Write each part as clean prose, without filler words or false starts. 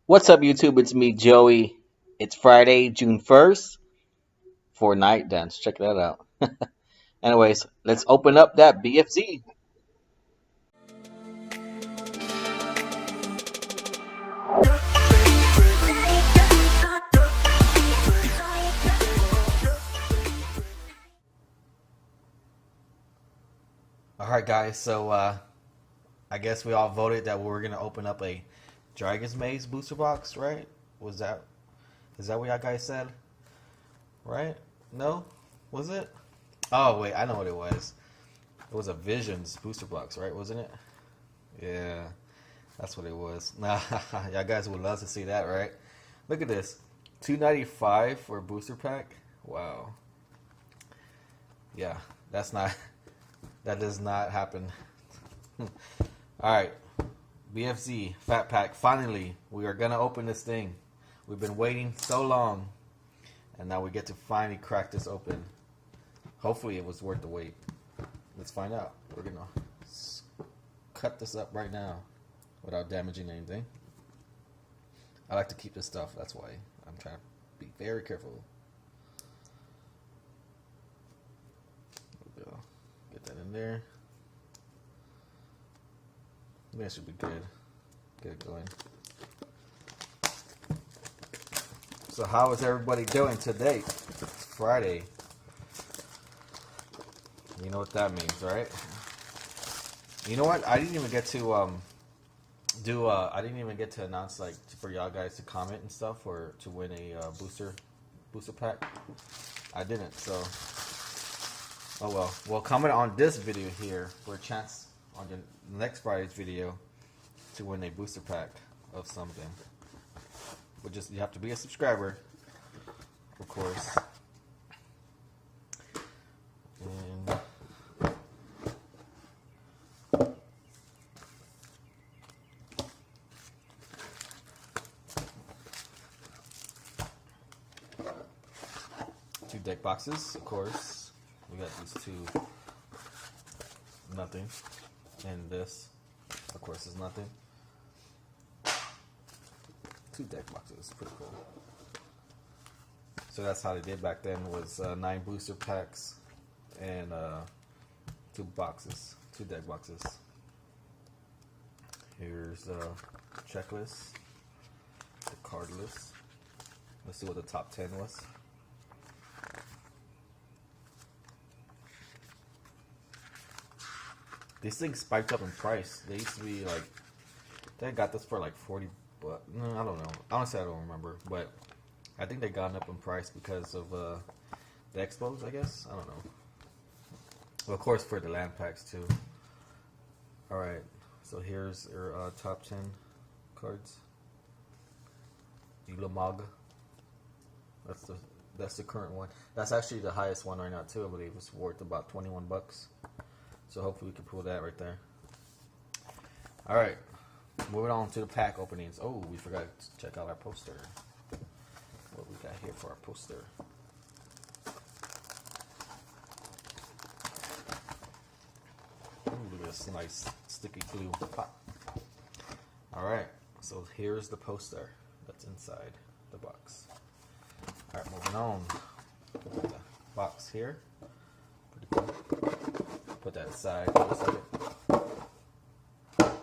What's up, YouTube? It's me, Joey. It's Friday, June 1st for Night Dance. Check that out. Anyways, let's open up that BFZ. All right, guys. So I guess we all voted that we were gonna open up a Dragon's Maze booster box, right? Was that is that what y'all guys said? Right? No? Was it? Oh wait, I know what it was. It was a Visions booster box, right? Wasn't it? Yeah, that's what it was. Nah, y'all guys would love to see that, right? Look at this, 295 for a booster pack. Wow. Yeah, that's not. That does not happen. All right, BFZ Fat Pack. Finally, we are gonna open this thing. We've been waiting so long, and now we get to finally crack this open. Hopefully, it was worth the wait. Let's find out. We're gonna cut this up right now without damaging anything. I like to keep this stuff. That's why I'm trying to be very careful. There we go. Get that in there. I think that should be good. Get it going. So how is everybody doing today? It's Friday. You know what that means, right? You know what? I didn't even get to I didn't even get to announce, like, for y'all guys to comment and stuff or to win a booster pack. I didn't, so oh well. Well, comment on this video here for a chance on the next Friday's video to win a booster pack of something. But just you have to be a subscriber, of course. And two deck boxes, of course. We got these two. Nothing. And this, of course, is nothing. Two deck boxes. Pretty cool. So that's how they did back then, was 9 booster packs and 2 boxes. 2 deck boxes. Here's the checklist. The card list. Let's see what the top 10 was. These things spiked up in price. They used to be like, they got this for like 40, but no, I don't know. Honestly, I don't remember, but I think they got up in price because of the expos, I guess. I don't know. Well, of course, for the land packs too. All right, so here's your top 10 cards. Ulamog. That's the current one. That's actually the highest one right now too. I believe it's worth about 21 bucks. So hopefully we can pull that right there. All right, moving on to the pack openings. Oh, we forgot to check out our poster. What we got here for our poster? Ooh, look at this nice sticky glue pop. All right, so here's the poster that's inside the box. All right, moving on. Put the box here. Pretty cool. Put that aside for a second. Of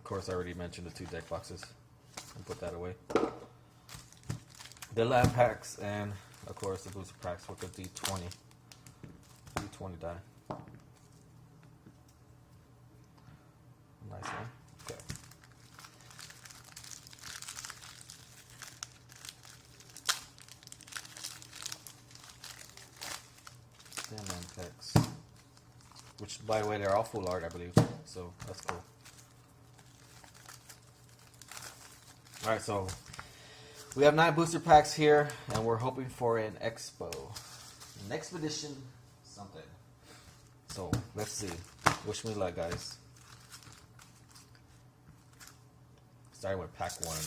course, I already mentioned the 2 deck boxes. I'll put that away. The land packs and, of course, the booster packs with the D20. D20 die. Nice one. Okay. And land packs. Which, by the way, they're all full art, I believe. So, that's cool. Alright, so we have 9 booster packs here, and we're hoping for an expo. An expedition something. So, let's see. Wish me luck, guys. Starting with pack 1.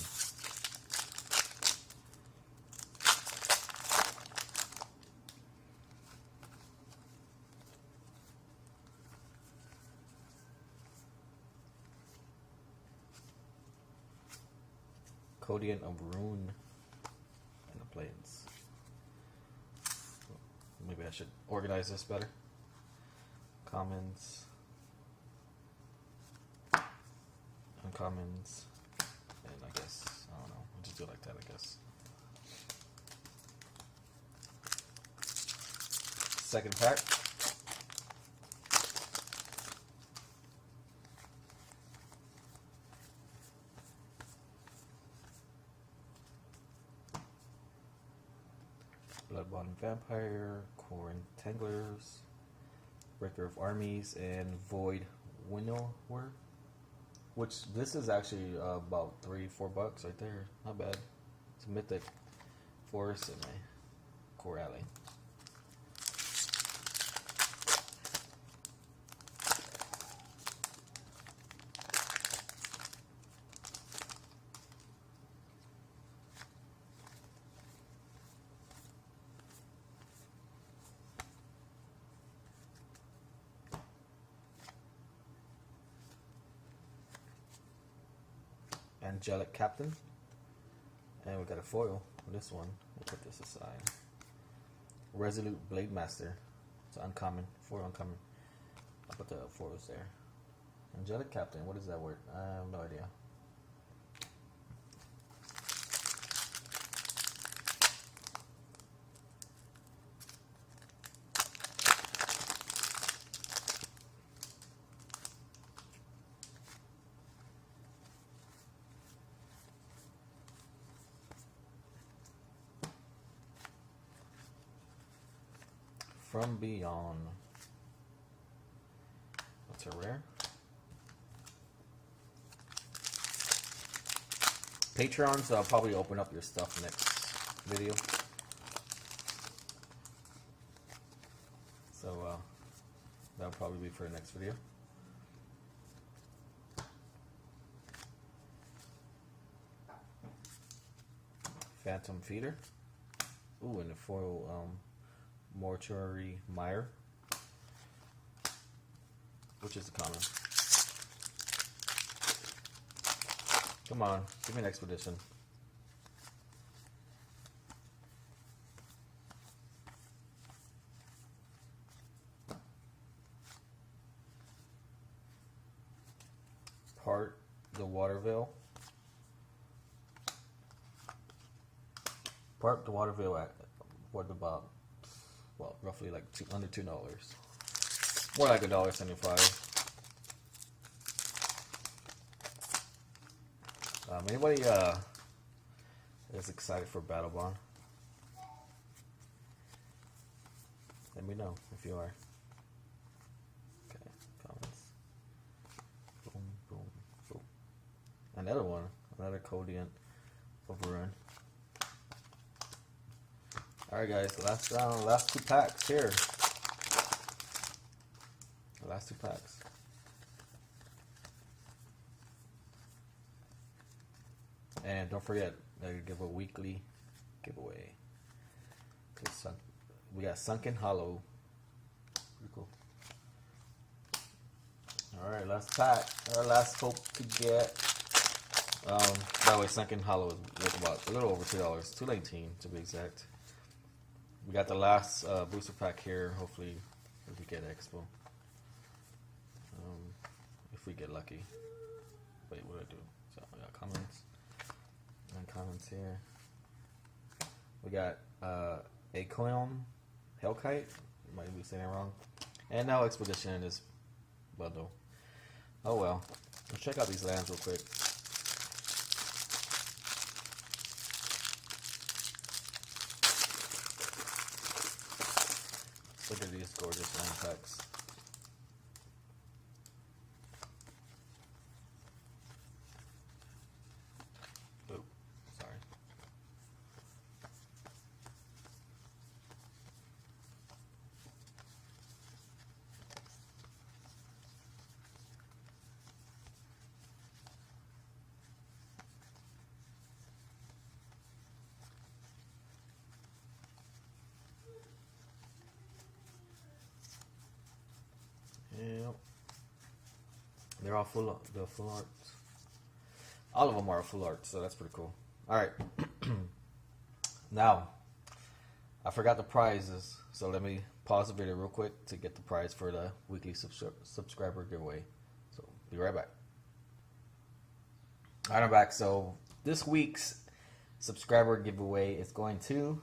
Codian of Rune and the Plains. Maybe I should organize this better. Commons, uncommons, and I guess, I don't know, I'll just do it like that, I guess. Second pack. Bloodbond Vampire, Core Entanglers, Breaker of Armies, and Void Winnower. Which, this is actually about $3-4 right there. Not bad. It's a mythic forest in my core alley. Angelic Captain, and we got a foil for this one. We'll put this aside. Resolute Blade Master. It's uncommon, foil uncommon. I'll put the foils there. Angelic Captain, what is that word? I have no idea. From Beyond. That's a rare. Patrons, I'll probably open up your stuff next video. So that'll probably be for the next video. Phantom Feeder. Ooh, and the foil Mortuary Mire, which is the common. Come on, give me an expedition. Part the Watervale. Part the Watervale at what about? Well, roughly like under $2. More like $1.75. Anybody is excited for Battle Bond? Let me know if you are. Okay, comments. Boom, boom, boom. Another one, another Codian of Ruin. Alright guys, last round, last 2 packs here. The last 2 packs. And don't forget, I give a weekly giveaway. We got Sunken Hollow. Pretty cool. Alright, last pack. Our last hope to get. By the way, Sunken Hollow is worth about a little over $2. $2.19 to be exact. We got the last booster pack here. Hopefully, we get Expo. If we get lucky. Wait, what do I do? So we got comments. And comments here. We got Aequum Hellkite. Might be saying it wrong. And now Expedition in this bundle. Oh well. Let's check out these lands real quick. Look at these gorgeous land packs. Ooh, sorry. Yep. They're all full arts. All of them are full art, so that's pretty cool. All right. Now, I forgot the prizes, so let me pause the video real quick to get the prize for the weekly subscriber giveaway. So, be right back. All right, I'm back. So, this week's subscriber giveaway is going to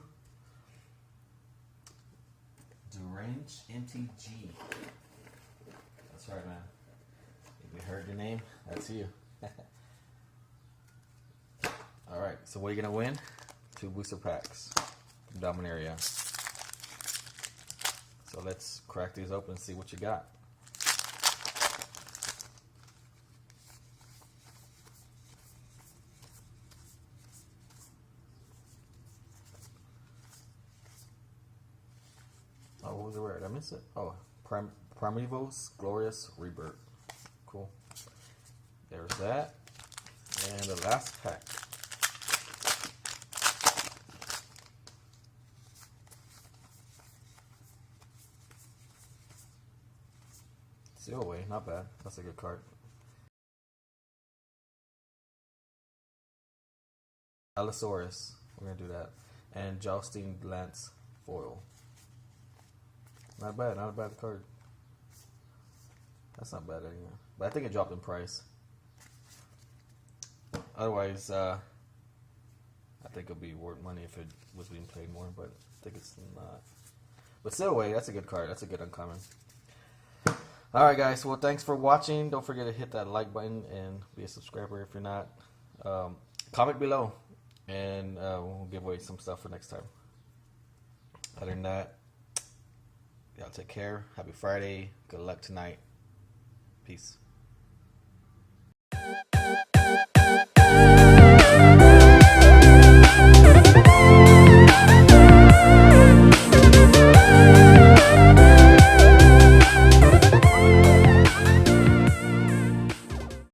Derange MTG. That's right, man. If you heard your name, that's you. All right, so what are you gonna win? 2 booster packs from Dominaria. So let's crack these open and see what you got. Oh, what was the word? Did I miss it? Oh, Primeval's Glorious Rebirth. Cool. There's that. And the last pack. Seal away, not bad. That's a good card. Allosaurus, we're gonna do that. And Jousting Lance foil. Not bad, not a bad card. That's not bad anymore. But I think it dropped in price. Otherwise, I think it'll be worth money if it was being played more, but I think it's not. But still away, that's a good card. That's a good uncommon. Alright guys, well thanks for watching. Don't forget to hit that like button and be a subscriber if you're not. Comment below and we'll give away some stuff for next time. Other than that, y'all take care. Happy Friday. Good luck tonight. Peace.